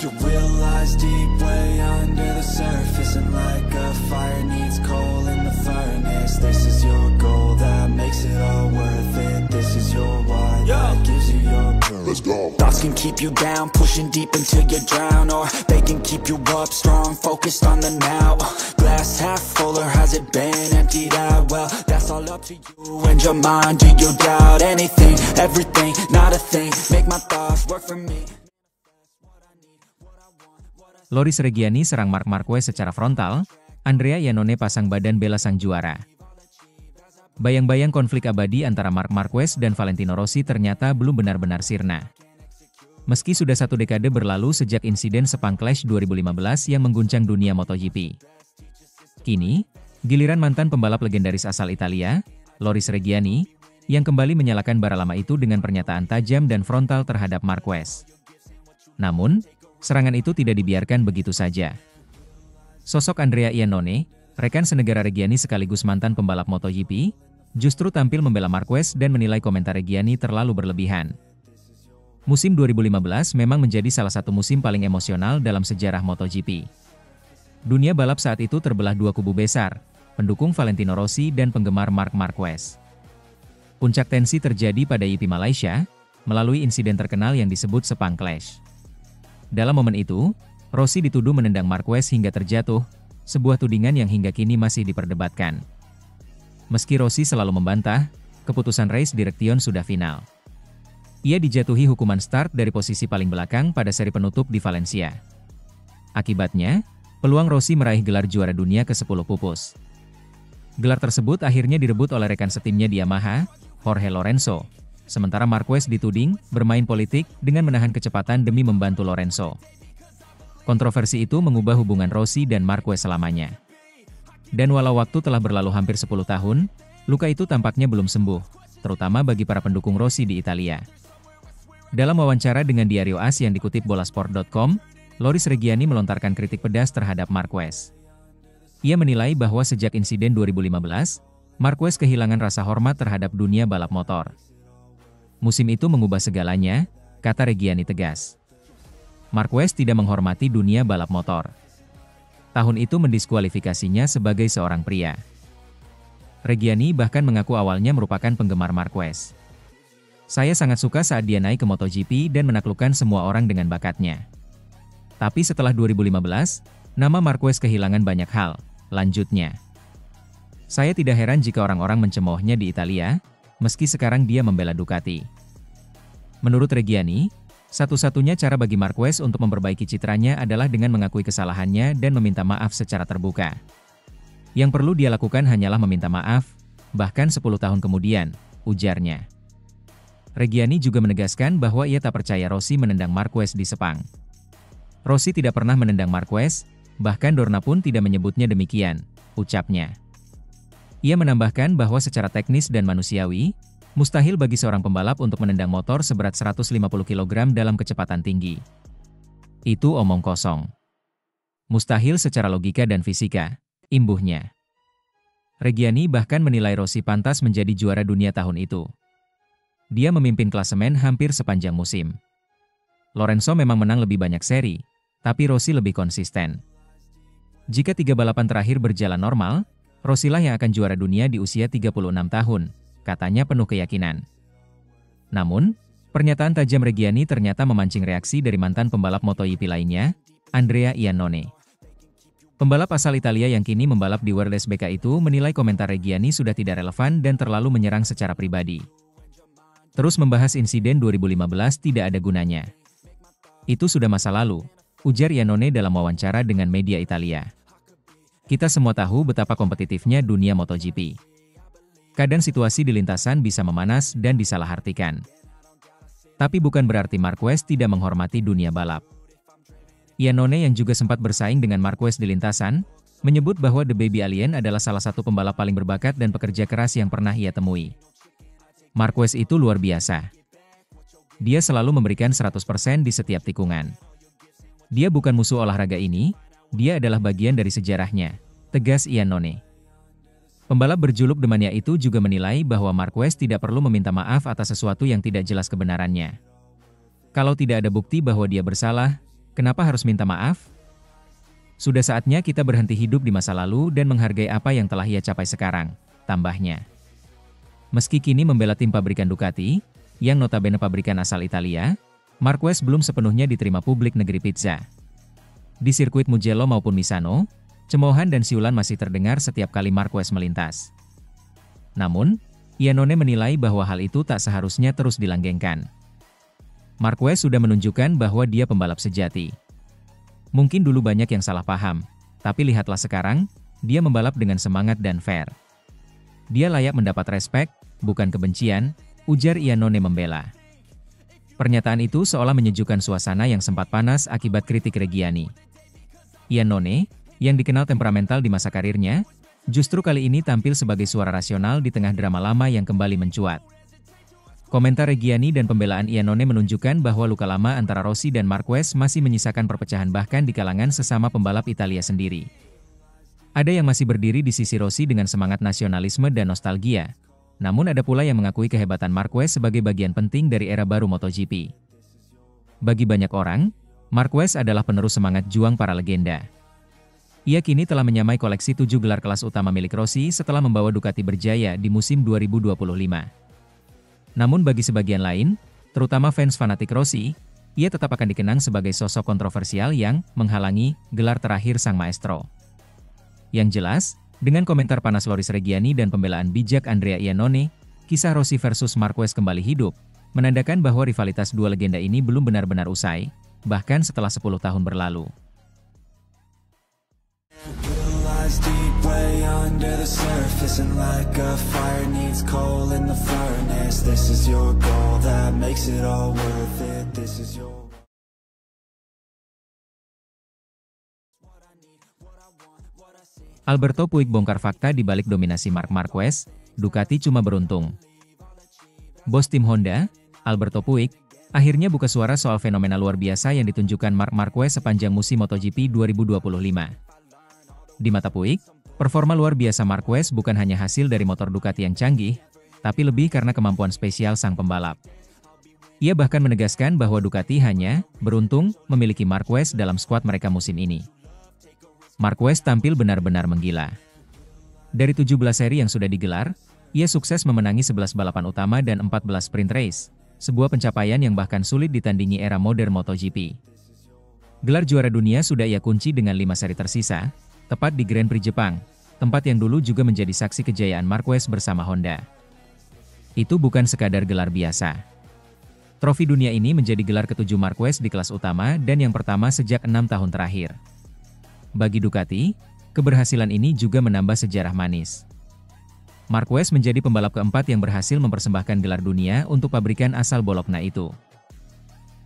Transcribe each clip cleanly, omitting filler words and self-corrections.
You realize deep way under the surface, and like a fire needs coal in the furnace. This is your goal that makes it all worth it. This is your why that gives you your purpose. Let's go. Thoughts can keep you down, pushing deep until you drown, or they can keep you up strong, focused on the now. Glass half full, or has it been emptied out? Well, that's all up to you and your mind. Do you doubt anything, everything, not a thing? Make my thoughts work for me. Loris Reggiani serang Marc Marquez secara frontal, Andrea Iannone pasang badan bela sang juara. Bayang-bayang konflik abadi antara Marc Marquez dan Valentino Rossi ternyata belum benar-benar sirna. Meski sudah 1 dekade berlalu sejak insiden Sepang Clash 2015 yang mengguncang dunia MotoGP. Kini, giliran mantan pembalap legendaris asal Italia, Loris Reggiani, yang kembali menyalakan bara lama itu dengan pernyataan tajam dan frontal terhadap Marquez. Namun, serangan itu tidak dibiarkan begitu saja. Sosok Andrea Iannone, rekan senegara Reggiani sekaligus mantan pembalap MotoGP, justru tampil membela Marquez dan menilai komentar Reggiani terlalu berlebihan. Musim 2015 memang menjadi salah satu musim paling emosional dalam sejarah MotoGP. Dunia balap saat itu terbelah 2 kubu besar, pendukung Valentino Rossi dan penggemar Marc Marquez. Puncak tensi terjadi pada GP Malaysia, melalui insiden terkenal yang disebut Sepang Clash. Dalam momen itu, Rossi dituduh menendang Marquez hingga terjatuh, sebuah tudingan yang hingga kini masih diperdebatkan. Meski Rossi selalu membantah, keputusan race direction sudah final. Ia dijatuhi hukuman start dari posisi paling belakang pada seri penutup di Valencia. Akibatnya, peluang Rossi meraih gelar juara dunia ke-10 pupus. Gelar tersebut akhirnya direbut oleh rekan setimnya di Yamaha, Jorge Lorenzo. Sementara Marquez dituding bermain politik dengan menahan kecepatan demi membantu Lorenzo. Kontroversi itu mengubah hubungan Rossi dan Marquez selamanya. Dan walau waktu telah berlalu hampir 10 tahun, luka itu tampaknya belum sembuh, terutama bagi para pendukung Rossi di Italia. Dalam wawancara dengan Diario AS yang dikutip bolasport.com, Loris Reggiani melontarkan kritik pedas terhadap Marquez. Ia menilai bahwa sejak insiden 2015, Marquez kehilangan rasa hormat terhadap dunia balap motor. Musim itu mengubah segalanya, kata Reggiani tegas. Marquez tidak menghormati dunia balap motor. Tahun itu mendiskualifikasinya sebagai seorang pria. Reggiani bahkan mengaku awalnya merupakan penggemar Marquez. Saya sangat suka saat dia naik ke MotoGP dan menaklukkan semua orang dengan bakatnya. Tapi setelah 2015, nama Marquez kehilangan banyak hal, lanjutnya. Saya tidak heran jika orang-orang mencemoohnya di Italia, meski sekarang dia membela Ducati. Menurut Reggiani, satu-satunya cara bagi Marquez untuk memperbaiki citranya adalah dengan mengakui kesalahannya dan meminta maaf secara terbuka. Yang perlu dia lakukan hanyalah meminta maaf, bahkan 10 tahun kemudian, ujarnya. Reggiani juga menegaskan bahwa ia tak percaya Rossi menendang Marquez di Sepang. Rossi tidak pernah menendang Marquez, bahkan Dorna pun tidak menyebutnya demikian, ucapnya. Ia menambahkan bahwa secara teknis dan manusiawi, mustahil bagi seorang pembalap untuk menendang motor seberat 150 kg dalam kecepatan tinggi. Itu omong kosong. Mustahil secara logika dan fisika, imbuhnya. Reggiani bahkan menilai Rossi pantas menjadi juara dunia tahun itu. Dia memimpin klasemen hampir sepanjang musim. Lorenzo memang menang lebih banyak seri, tapi Rossi lebih konsisten. Jika 3 balapan terakhir berjalan normal, Rossi lah yang akan juara dunia di usia 36 tahun. Katanya penuh keyakinan. Namun, pernyataan tajam Reggiani ternyata memancing reaksi dari mantan pembalap MotoGP lainnya, Andrea Iannone. Pembalap asal Italia yang kini membalap di World SBK itu menilai komentar Reggiani sudah tidak relevan dan terlalu menyerang secara pribadi. Terus membahas insiden 2015 tidak ada gunanya. Itu sudah masa lalu, ujar Iannone dalam wawancara dengan media Italia. Kita semua tahu betapa kompetitifnya dunia MotoGP. Kadang situasi di lintasan bisa memanas dan disalahartikan. Tapi bukan berarti Marquez tidak menghormati dunia balap. Iannone yang juga sempat bersaing dengan Marquez di lintasan, menyebut bahwa The Baby Alien adalah salah satu pembalap paling berbakat dan pekerja keras yang pernah ia temui. Marquez itu luar biasa. Dia selalu memberikan 100% di setiap tikungan. Dia bukan musuh olahraga ini, dia adalah bagian dari sejarahnya, tegas Iannone. Pembalap berjuluk The Mania itu juga menilai bahwa Marquez tidak perlu meminta maaf atas sesuatu yang tidak jelas kebenarannya. Kalau tidak ada bukti bahwa dia bersalah, Kenapa harus minta maaf? Sudah saatnya kita berhenti hidup di masa lalu dan menghargai apa yang telah ia capai sekarang, tambahnya. Meski kini membela tim pabrikan Ducati, yang notabene pabrikan asal Italia, Marquez belum sepenuhnya diterima publik negeri pizza. Di sirkuit Mugello maupun Misano, cemoohan dan siulan masih terdengar setiap kali Marquez melintas. Namun, Iannone menilai bahwa hal itu tak seharusnya terus dilanggengkan. Marquez sudah menunjukkan bahwa dia pembalap sejati. Mungkin dulu banyak yang salah paham, tapi lihatlah sekarang, dia membalap dengan semangat dan fair. Dia layak mendapat respek, bukan kebencian, ujar Iannone membela. Pernyataan itu seolah menyejukkan suasana yang sempat panas akibat kritik Reggiani. Iannone, yang dikenal temperamental di masa karirnya, justru kali ini tampil sebagai suara rasional di tengah drama lama yang kembali mencuat. Komentar Reggiani dan pembelaan Iannone menunjukkan bahwa luka lama antara Rossi dan Marquez masih menyisakan perpecahan bahkan di kalangan sesama pembalap Italia sendiri. Ada yang masih berdiri di sisi Rossi dengan semangat nasionalisme dan nostalgia. Namun ada pula yang mengakui kehebatan Marquez sebagai bagian penting dari era baru MotoGP. Bagi banyak orang, Marquez adalah penerus semangat juang para legenda. Ia kini telah menyamai koleksi 7 gelar kelas utama milik Rossi setelah membawa Ducati berjaya di musim 2025. Namun bagi sebagian lain, terutama fans fanatik Rossi, ia tetap akan dikenang sebagai sosok kontroversial yang menghalangi gelar terakhir sang maestro. Yang jelas, dengan komentar panas Loris Reggiani dan pembelaan bijak Andrea Iannone, kisah Rossi versus Marquez kembali hidup, menandakan bahwa rivalitas dua legenda ini belum benar-benar usai, bahkan setelah 10 tahun berlalu. Alberto Puig bongkar fakta di balik dominasi Marc Marquez, Ducati cuma beruntung. Bos tim Honda, Alberto Puig, akhirnya buka suara soal fenomena luar biasa yang ditunjukkan Marc Marquez sepanjang musim MotoGP 2025. Di mata Puig, performa luar biasa Marquez bukan hanya hasil dari motor Ducati yang canggih, tapi lebih karena kemampuan spesial sang pembalap. Ia bahkan menegaskan bahwa Ducati hanya beruntung memiliki Marquez dalam skuad mereka musim ini. Marquez tampil benar-benar menggila. Dari 17 seri yang sudah digelar, ia sukses memenangi 11 balapan utama dan 14 sprint race, sebuah pencapaian yang bahkan sulit ditandingi era modern MotoGP. Gelar juara dunia sudah ia kunci dengan 5 seri tersisa, tepat di Grand Prix Jepang, tempat yang dulu juga menjadi saksi kejayaan Marquez bersama Honda. Itu bukan sekadar gelar biasa. Trofi dunia ini menjadi gelar ke-7 Marquez di kelas utama dan yang pertama sejak 6 tahun terakhir. Bagi Ducati, keberhasilan ini juga menambah sejarah manis. Marquez menjadi pembalap keempat yang berhasil mempersembahkan gelar dunia untuk pabrikan asal Bologna itu.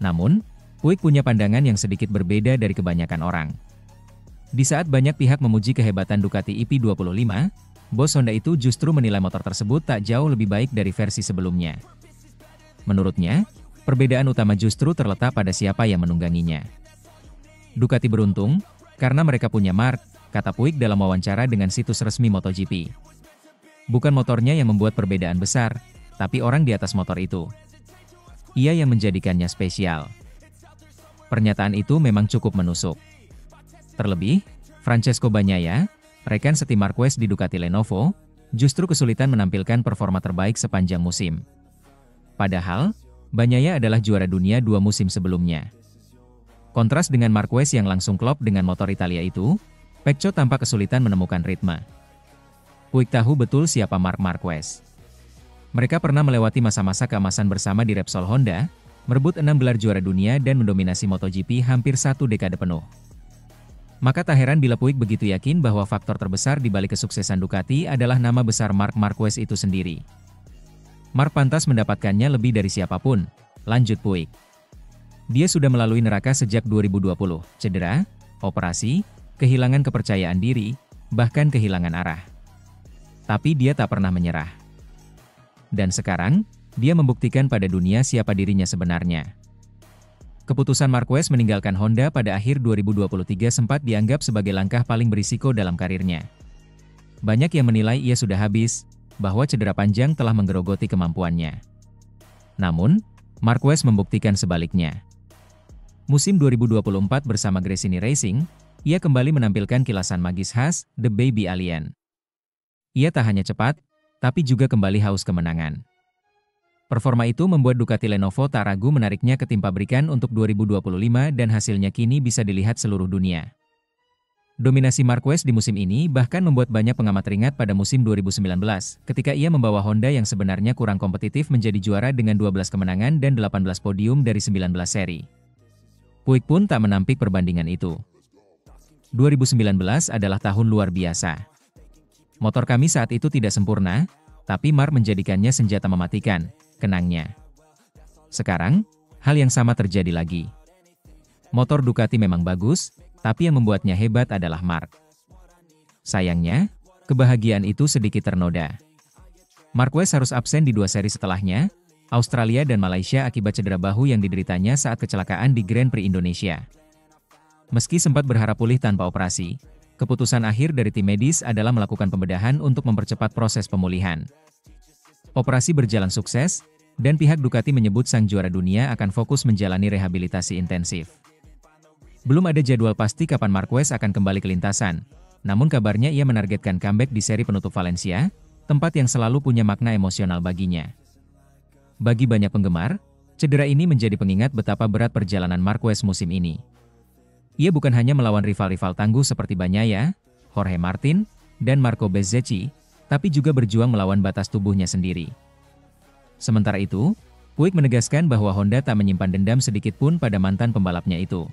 Namun, Puig punya pandangan yang sedikit berbeda dari kebanyakan orang. Di saat banyak pihak memuji kehebatan Ducati EP25, bos Honda itu justru menilai motor tersebut tak jauh lebih baik dari versi sebelumnya. Menurutnya, perbedaan utama justru terletak pada siapa yang menungganginya. Ducati beruntung, karena mereka punya Marc, kata Puig dalam wawancara dengan situs resmi MotoGP. Bukan motornya yang membuat perbedaan besar, tapi orang di atas motor itu. Ia yang menjadikannya spesial. Pernyataan itu memang cukup menusuk. Terlebih, Francesco Bagnaia, rekan setim Marquez di Ducati Lenovo, justru kesulitan menampilkan performa terbaik sepanjang musim. Padahal, Bagnaia adalah juara dunia 2 musim sebelumnya. Kontras dengan Marquez yang langsung klop dengan motor Italia itu, Pecco tampak kesulitan menemukan ritme. Puig tahu betul siapa Marc Marquez. Mereka pernah melewati masa-masa keemasan bersama di Repsol Honda, merebut 6 gelar juara dunia dan mendominasi MotoGP hampir 1 dekade penuh. Maka tak heran bila Puig begitu yakin bahwa faktor terbesar di balik kesuksesan Ducati adalah nama besar Marc Marquez itu sendiri. Marc pantas mendapatkannya lebih dari siapapun, lanjut Puig. Dia sudah melalui neraka sejak 2020, cedera, operasi, kehilangan kepercayaan diri, bahkan kehilangan arah. Tapi dia tak pernah menyerah. Dan sekarang, dia membuktikan pada dunia siapa dirinya sebenarnya. Keputusan Marquez meninggalkan Honda pada akhir 2023 sempat dianggap sebagai langkah paling berisiko dalam karirnya. Banyak yang menilai ia sudah habis, bahwa cedera panjang telah menggerogoti kemampuannya. Namun, Marquez membuktikan sebaliknya. Musim 2024 bersama Gresini Racing, ia kembali menampilkan kilasan magis khas, The Baby Alien. Ia tak hanya cepat, tapi juga kembali haus kemenangan. Performa itu membuat Ducati Lenovo tak ragu menariknya ke tim pabrikan untuk 2025 dan hasilnya kini bisa dilihat seluruh dunia. Dominasi Marquez di musim ini bahkan membuat banyak pengamat teringat pada musim 2019, ketika ia membawa Honda yang sebenarnya kurang kompetitif menjadi juara dengan 12 kemenangan dan 18 podium dari 19 seri. Puig pun tak menampik perbandingan itu. 2019 adalah tahun luar biasa. Motor kami saat itu tidak sempurna, tapi Mark menjadikannya senjata mematikan, kenangnya. Sekarang, hal yang sama terjadi lagi. Motor Ducati memang bagus, tapi yang membuatnya hebat adalah Mark. Sayangnya, kebahagiaan itu sedikit ternoda. Marquez harus absen di 2 seri setelahnya, Australia dan Malaysia akibat cedera bahu yang dideritanya saat kecelakaan di Grand Prix Indonesia. Meski sempat berharap pulih tanpa operasi, keputusan akhir dari tim medis adalah melakukan pembedahan untuk mempercepat proses pemulihan. Operasi berjalan sukses, dan pihak Ducati menyebut sang juara dunia akan fokus menjalani rehabilitasi intensif. Belum ada jadwal pasti kapan Marquez akan kembali ke lintasan, namun kabarnya ia menargetkan comeback di seri penutup Valencia, tempat yang selalu punya makna emosional baginya. Bagi banyak penggemar, cedera ini menjadi pengingat betapa berat perjalanan Marquez musim ini. Ia bukan hanya melawan rival-rival tangguh seperti Bagnaia, Jorge Martin, dan Marco Bezzecchi, tapi juga berjuang melawan batas tubuhnya sendiri. Sementara itu, Puig menegaskan bahwa Honda tak menyimpan dendam sedikit pun pada mantan pembalapnya itu.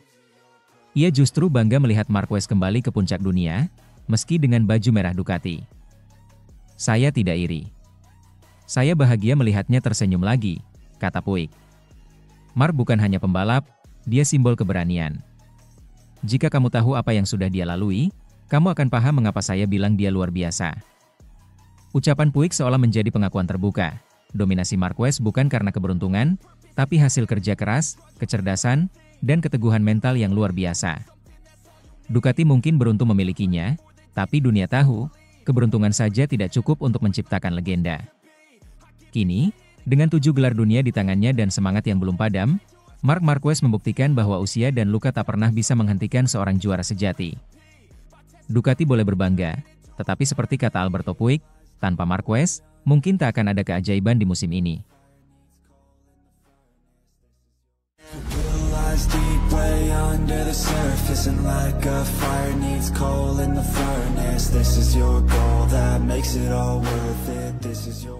Ia justru bangga melihat Marquez kembali ke puncak dunia, meski dengan baju merah Ducati. Saya tidak iri. Saya bahagia melihatnya tersenyum lagi, kata Puig. Mark bukan hanya pembalap, dia simbol keberanian. Jika kamu tahu apa yang sudah dia lalui, kamu akan paham mengapa saya bilang dia luar biasa. Ucapan Puig seolah menjadi pengakuan terbuka. Dominasi Marquez bukan karena keberuntungan, tapi hasil kerja keras, kecerdasan, dan keteguhan mental yang luar biasa. Ducati mungkin beruntung memilikinya, tapi dunia tahu, keberuntungan saja tidak cukup untuk menciptakan legenda. Kini, dengan 7 gelar dunia di tangannya dan semangat yang belum padam, Marc Marquez membuktikan bahwa usia dan luka tak pernah bisa menghentikan seorang juara sejati. Ducati boleh berbangga, tetapi seperti kata Alberto Puig, tanpa Marquez, mungkin tak akan ada keajaiban di musim ini. Deep way under the surface, and like a fire needs coal in the furnace. This is your goal that makes it all worth it. This is your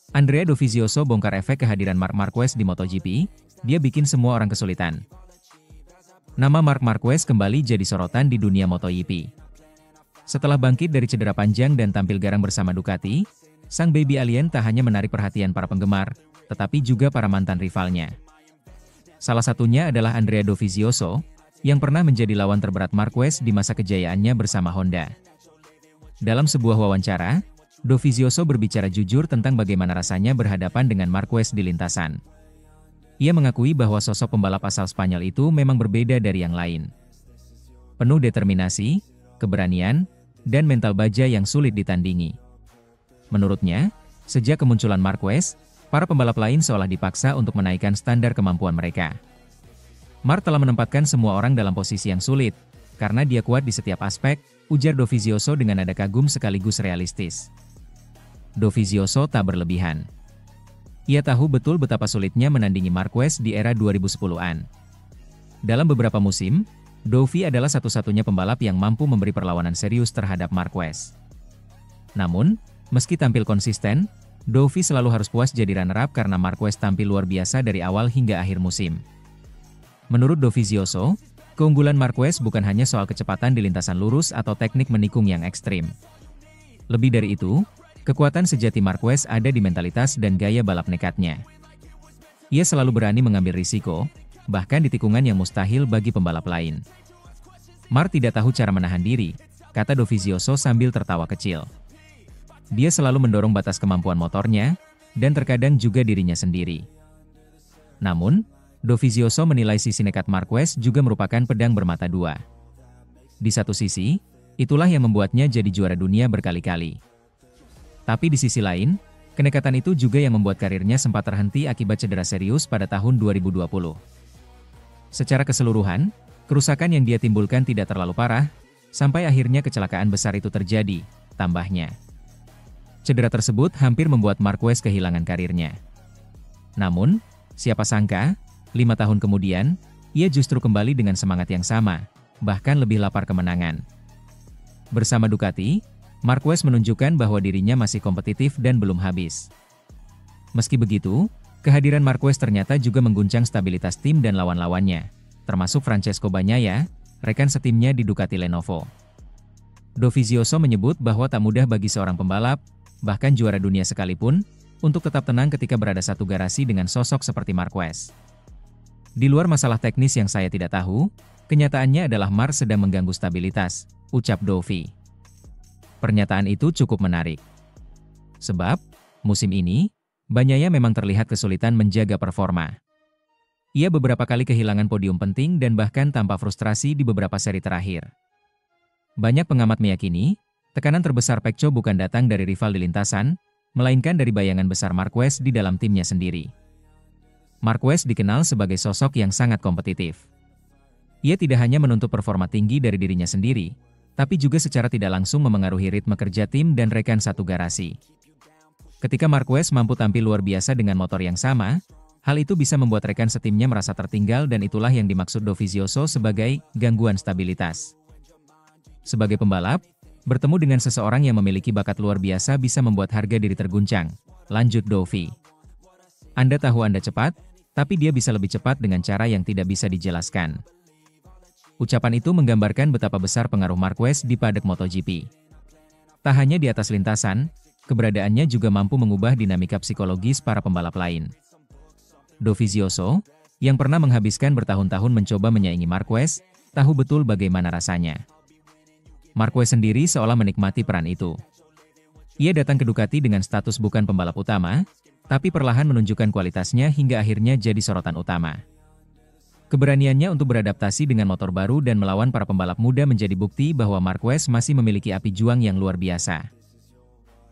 Andrea Dovizioso bongkar efek kehadiran Marc Marquez di MotoGP. Dia bikin semua orang kesulitan. Nama Marc Marquez kembali jadi sorotan di dunia MotoGP. Setelah bangkit dari cedera panjang dan tampil garang bersama Ducati, sang baby alien tak hanya menarik perhatian para penggemar, tetapi juga para mantan rivalnya. Salah satunya adalah Andrea Dovizioso, yang pernah menjadi lawan terberat Marquez di masa kejayaannya bersama Honda. Dalam sebuah wawancara, Dovizioso berbicara jujur tentang bagaimana rasanya berhadapan dengan Marquez di lintasan. Ia mengakui bahwa sosok pembalap asal Spanyol itu memang berbeda dari yang lain. Penuh determinasi, keberanian, dan mental baja yang sulit ditandingi. Menurutnya, sejak kemunculan Marquez, para pembalap lain seolah dipaksa untuk menaikkan standar kemampuan mereka. Marc telah menempatkan semua orang dalam posisi yang sulit, karena dia kuat di setiap aspek, ujar Dovizioso dengan nada kagum sekaligus realistis. Dovizioso tak berlebihan. Ia tahu betul betapa sulitnya menandingi Marquez di era 2010-an. Dalam beberapa musim, Dovi adalah satu-satunya pembalap yang mampu memberi perlawanan serius terhadap Marquez. Namun, meski tampil konsisten, Dovi selalu harus puas jadi runner-up karena Marquez tampil luar biasa dari awal hingga akhir musim. Menurut Dovizioso, keunggulan Marquez bukan hanya soal kecepatan di lintasan lurus atau teknik menikung yang ekstrim. Lebih dari itu, kekuatan sejati Marquez ada di mentalitas dan gaya balap nekatnya. Ia selalu berani mengambil risiko, bahkan di tikungan yang mustahil bagi pembalap lain. Marc tidak tahu cara menahan diri, kata Dovizioso sambil tertawa kecil. Dia selalu mendorong batas kemampuan motornya, dan terkadang juga dirinya sendiri. Namun, Dovizioso menilai sisi nekat Marquez juga merupakan pedang bermata dua. Di satu sisi, itulah yang membuatnya jadi juara dunia berkali-kali. Tapi di sisi lain, Kenekatan itu juga yang membuat karirnya sempat terhenti akibat cedera serius pada tahun 2020. Secara keseluruhan, kerusakan yang dia timbulkan tidak terlalu parah, sampai akhirnya kecelakaan besar itu terjadi, tambahnya. Cedera tersebut hampir membuat Marquez kehilangan karirnya. Namun, siapa sangka, 5 tahun kemudian, ia justru kembali dengan semangat yang sama, bahkan lebih lapar kemenangan. Bersama Ducati, Marquez menunjukkan bahwa dirinya masih kompetitif dan belum habis. Meski begitu, kehadiran Marquez ternyata juga mengguncang stabilitas tim dan lawan-lawannya, termasuk Francesco Bagnaia, rekan setimnya di Ducati Lenovo. Dovizioso menyebut bahwa tak mudah bagi seorang pembalap, bahkan juara dunia sekalipun, untuk tetap tenang ketika berada satu garasi dengan sosok seperti Marquez. Di luar masalah teknis yang saya tidak tahu, kenyataannya adalah Mark sedang mengganggu stabilitas, ucap Dovi. Pernyataan itu cukup menarik. Sebab, musim ini, Bagnaia memang terlihat kesulitan menjaga performa. Ia beberapa kali kehilangan podium penting dan bahkan tampak frustrasi di beberapa seri terakhir. Banyak pengamat meyakini, tekanan terbesar Pecco bukan datang dari rival di lintasan, melainkan dari bayangan besar Marquez di dalam timnya sendiri. Marquez dikenal sebagai sosok yang sangat kompetitif. Ia tidak hanya menuntut performa tinggi dari dirinya sendiri, tapi juga secara tidak langsung memengaruhi ritme kerja tim dan rekan satu garasi. Ketika Marquez mampu tampil luar biasa dengan motor yang sama, hal itu bisa membuat rekan setimnya merasa tertinggal dan itulah yang dimaksud Dovizioso sebagai gangguan stabilitas. Sebagai pembalap, bertemu dengan seseorang yang memiliki bakat luar biasa bisa membuat harga diri terguncang, lanjut Dovi. Anda tahu Anda cepat, tapi dia bisa lebih cepat dengan cara yang tidak bisa dijelaskan. Ucapan itu menggambarkan betapa besar pengaruh Marquez di paddock MotoGP. Tak hanya di atas lintasan, keberadaannya juga mampu mengubah dinamika psikologis para pembalap lain. Dovizioso, yang pernah menghabiskan bertahun-tahun mencoba menyaingi Marquez, tahu betul bagaimana rasanya. Marquez sendiri seolah menikmati peran itu. Ia datang ke Ducati dengan status bukan pembalap utama, tapi perlahan menunjukkan kualitasnya hingga akhirnya jadi sorotan utama. Keberaniannya untuk beradaptasi dengan motor baru dan melawan para pembalap muda menjadi bukti bahwa Marquez masih memiliki api juang yang luar biasa.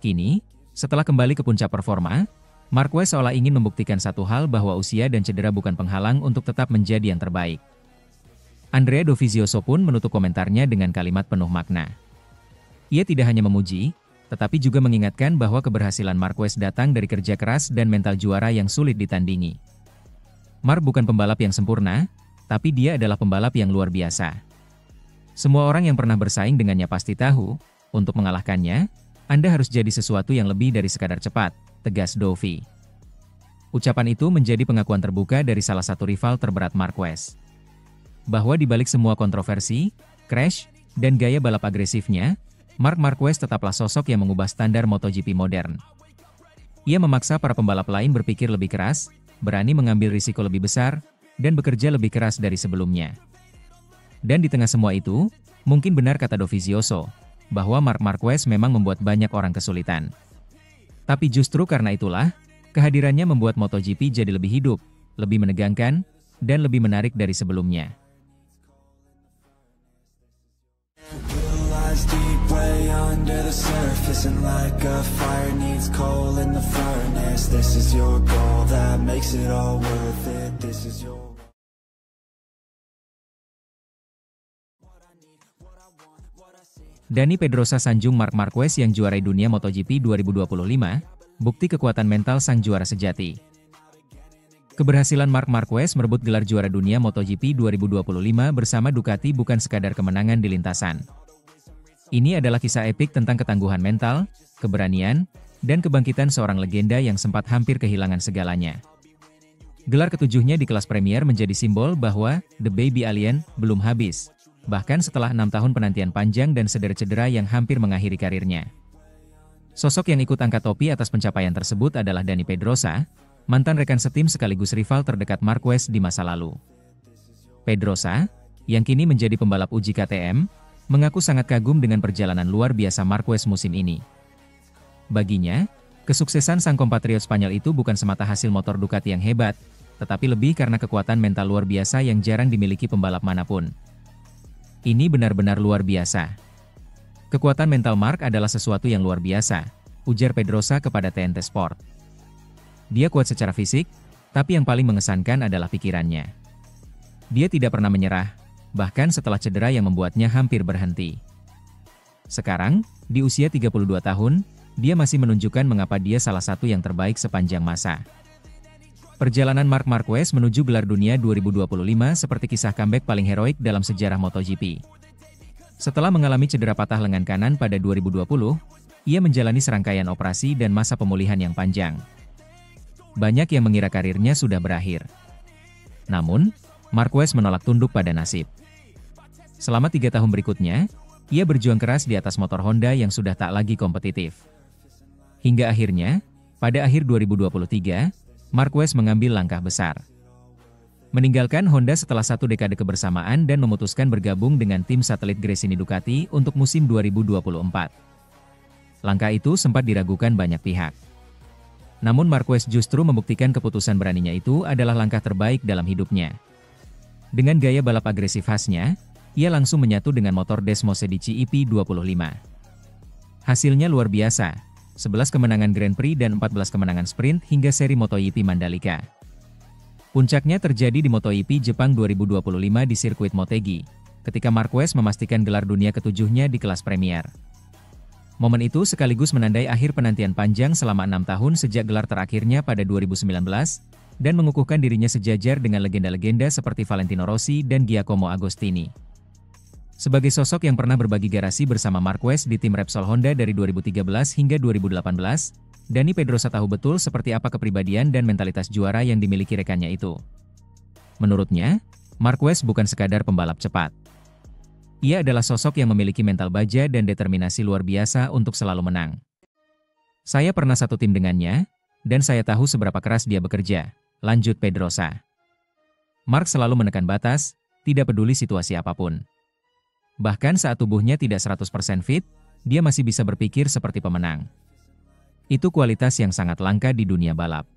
Kini, setelah kembali ke puncak performa, Marquez seolah ingin membuktikan satu hal bahwa usia dan cedera bukan penghalang untuk tetap menjadi yang terbaik. Andrea Dovizioso pun menutup komentarnya dengan kalimat penuh makna. Ia tidak hanya memuji, tetapi juga mengingatkan bahwa keberhasilan Marquez datang dari kerja keras dan mental juara yang sulit ditandingi. Mark bukan pembalap yang sempurna, tapi dia adalah pembalap yang luar biasa. Semua orang yang pernah bersaing dengannya pasti tahu, untuk mengalahkannya, Anda harus jadi sesuatu yang lebih dari sekadar cepat, tegas Dovi. Ucapan itu menjadi pengakuan terbuka dari salah satu rival terberat Marquez. Bahwa di balik semua kontroversi, crash, dan gaya balap agresifnya, Marc Marquez tetaplah sosok yang mengubah standar MotoGP modern. Ia memaksa para pembalap lain berpikir lebih keras, berani mengambil risiko lebih besar, dan bekerja lebih keras dari sebelumnya. Dan di tengah semua itu, mungkin benar kata Dovizioso, bahwa Marc Marquez memang membuat banyak orang kesulitan. Tapi justru karena itulah, kehadirannya membuat MotoGP jadi lebih hidup, lebih menegangkan, dan lebih menarik dari sebelumnya. Deep way under the surface, and like a fire needs coal in the furnace. This is your goal that makes it all worth it. This is your Dani Pedrosa sanjung Marc Marquez yang juarai dunia MotoGP 2025, bukti kekuatan mental sang juara sejati. Keberhasilan Marc Marquez merebut gelar juara dunia MotoGP 2025 bersama Ducati bukan sekadar kemenangan di lintasan. Ini adalah kisah epik tentang ketangguhan mental, keberanian, dan kebangkitan seorang legenda yang sempat hampir kehilangan segalanya. Gelar ketujuhnya di kelas Premier menjadi simbol bahwa The Baby Alien belum habis, bahkan setelah 6 tahun penantian panjang dan sederet cedera yang hampir mengakhiri karirnya. Sosok yang ikut angkat topi atas pencapaian tersebut adalah Dani Pedrosa, mantan rekan setim sekaligus rival terdekat Marquez di masa lalu. Pedrosa, yang kini menjadi pembalap uji KTM, mengaku sangat kagum dengan perjalanan luar biasa Marquez musim ini. Baginya, kesuksesan sang kompatriot Spanyol itu bukan semata hasil motor Ducati yang hebat, tetapi lebih karena kekuatan mental luar biasa yang jarang dimiliki pembalap manapun. Ini benar-benar luar biasa. Kekuatan mental Marc adalah sesuatu yang luar biasa, ujar Pedrosa kepada TNT Sport. Dia kuat secara fisik, tapi yang paling mengesankan adalah pikirannya. Dia tidak pernah menyerah, bahkan setelah cedera yang membuatnya hampir berhenti. Sekarang, di usia 32 tahun, dia masih menunjukkan mengapa dia salah satu yang terbaik sepanjang masa. Perjalanan Marc Marquez menuju gelar dunia 2025 seperti kisah comeback paling heroik dalam sejarah MotoGP. Setelah mengalami cedera patah lengan kanan pada 2020, ia menjalani serangkaian operasi dan masa pemulihan yang panjang. Banyak yang mengira karirnya sudah berakhir. Namun, Marquez menolak tunduk pada nasib. Selama 3 tahun berikutnya, ia berjuang keras di atas motor Honda yang sudah tak lagi kompetitif. Hingga akhirnya, pada akhir 2023, Marquez mengambil langkah besar. Meninggalkan Honda setelah 1 dekade kebersamaan dan memutuskan bergabung dengan tim satelit Gresini Ducati untuk musim 2024. Langkah itu sempat diragukan banyak pihak. Namun Marquez justru membuktikan keputusan beraninya itu adalah langkah terbaik dalam hidupnya. Dengan gaya balap agresif khasnya, ia langsung menyatu dengan motor Desmosedici EP25. Hasilnya luar biasa. 11 kemenangan Grand Prix dan 14 kemenangan sprint hingga seri MotoGP Mandalika. Puncaknya terjadi di MotoGP Jepang 2025 di sirkuit Motegi, ketika Marquez memastikan gelar dunia ketujuhnya di kelas Premier. Momen itu sekaligus menandai akhir penantian panjang selama 6 tahun sejak gelar terakhirnya pada 2019, dan mengukuhkan dirinya sejajar dengan legenda-legenda seperti Valentino Rossi dan Giacomo Agostini. Sebagai sosok yang pernah berbagi garasi bersama Marquez di tim Repsol Honda dari 2013 hingga 2018, Dani Pedrosa tahu betul seperti apa kepribadian dan mentalitas juara yang dimiliki rekannya itu. Menurutnya, Marquez bukan sekadar pembalap cepat. Ia adalah sosok yang memiliki mental baja dan determinasi luar biasa untuk selalu menang. Saya pernah satu tim dengannya, dan saya tahu seberapa keras dia bekerja, lanjut Pedrosa. Marc selalu menekan batas, tidak peduli situasi apapun. Bahkan saat tubuhnya tidak 100% fit, dia masih bisa berpikir seperti pemenang. Itu kualitas yang sangat langka di dunia balap.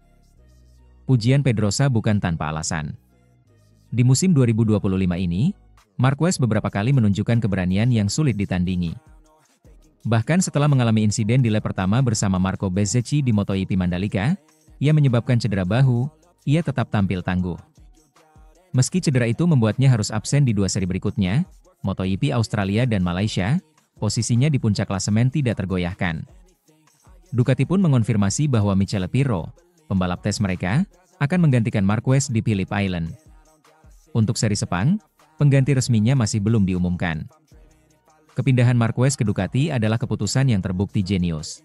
Pujian Pedrosa bukan tanpa alasan. Di musim 2025 ini, Marquez beberapa kali menunjukkan keberanian yang sulit ditandingi. Bahkan setelah mengalami insiden di lap pertama bersama Marco Bezzecchi di MotoGP Mandalika, yang menyebabkan cedera bahu, ia tetap tampil tangguh. Meski cedera itu membuatnya harus absen di 2 seri berikutnya, MotoGP Australia dan Malaysia, posisinya di puncak klasemen tidak tergoyahkan. Ducati pun mengonfirmasi bahwa Michele Pirro, pembalap tes mereka, akan menggantikan Marquez di Phillip Island. Untuk seri Sepang, pengganti resminya masih belum diumumkan. Kepindahan Marquez ke Ducati adalah keputusan yang terbukti jenius.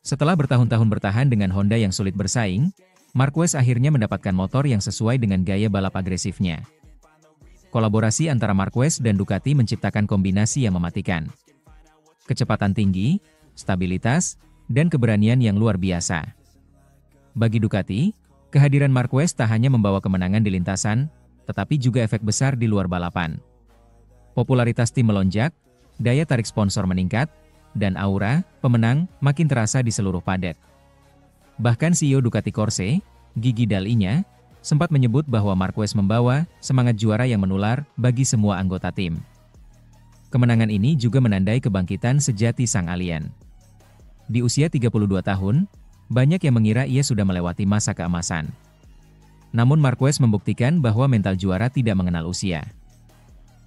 Setelah bertahun-tahun bertahan dengan Honda yang sulit bersaing, Marquez akhirnya mendapatkan motor yang sesuai dengan gaya balap agresifnya. Kolaborasi antara Marquez dan Ducati menciptakan kombinasi yang mematikan. Kecepatan tinggi, stabilitas, dan keberanian yang luar biasa. Bagi Ducati, kehadiran Marquez tak hanya membawa kemenangan di lintasan, tetapi juga efek besar di luar balapan. Popularitas tim melonjak, daya tarik sponsor meningkat, dan aura pemenang makin terasa di seluruh paddock. Bahkan CEO Ducati Corse, Gigi Dall'Igna, sempat menyebut bahwa Marquez membawa semangat juara yang menular bagi semua anggota tim. Kemenangan ini juga menandai kebangkitan sejati sang alien. Di usia 32 tahun, banyak yang mengira ia sudah melewati masa keemasan. Namun Marquez membuktikan bahwa mental juara tidak mengenal usia.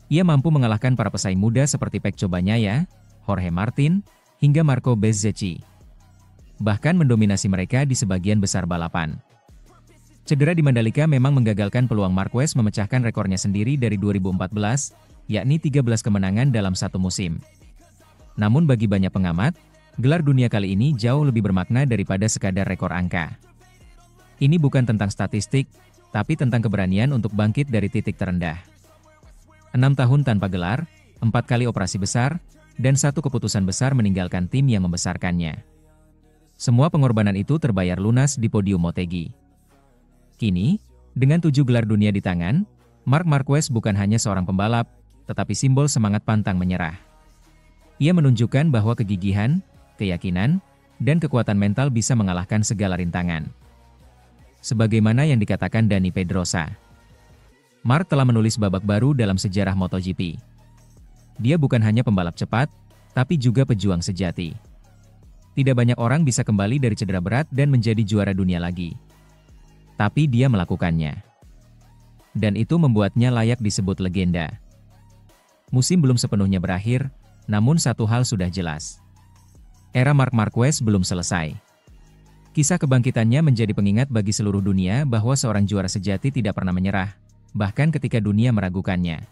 Ia mampu mengalahkan para pesaing muda seperti Pecco Bagnaia, Jorge Martin, hingga Marco Bezzecchi. Bahkan mendominasi mereka di sebagian besar balapan. Cedera di Mandalika memang menggagalkan peluang Marquez memecahkan rekornya sendiri dari 2014, yakni 13 kemenangan dalam satu musim. Namun bagi banyak pengamat, gelar dunia kali ini jauh lebih bermakna daripada sekadar rekor angka. Ini bukan tentang statistik, tapi tentang keberanian untuk bangkit dari titik terendah. 6 tahun tanpa gelar, 4 kali operasi besar, dan 1 keputusan besar meninggalkan tim yang membesarkannya. Semua pengorbanan itu terbayar lunas di podium Motegi. Kini, dengan 7 gelar dunia di tangan, Marc Marquez bukan hanya seorang pembalap, tetapi simbol semangat pantang menyerah. Ia menunjukkan bahwa kegigihan, keyakinan, dan kekuatan mental bisa mengalahkan segala rintangan. Sebagaimana yang dikatakan Dani Pedrosa, Marc telah menulis babak baru dalam sejarah MotoGP. Dia bukan hanya pembalap cepat, tapi juga pejuang sejati. Tidak banyak orang bisa kembali dari cedera berat dan menjadi juara dunia lagi. Tapi dia melakukannya. Dan itu membuatnya layak disebut legenda. Musim belum sepenuhnya berakhir, namun satu hal sudah jelas. Era Marc Marquez belum selesai. Kisah kebangkitannya menjadi pengingat bagi seluruh dunia bahwa seorang juara sejati tidak pernah menyerah, bahkan ketika dunia meragukannya.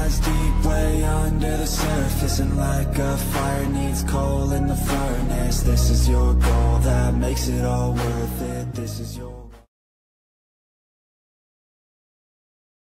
Deep way under the surface, and like a fire needs coal in the furnace. This is your goal that makes it all worth it. This is your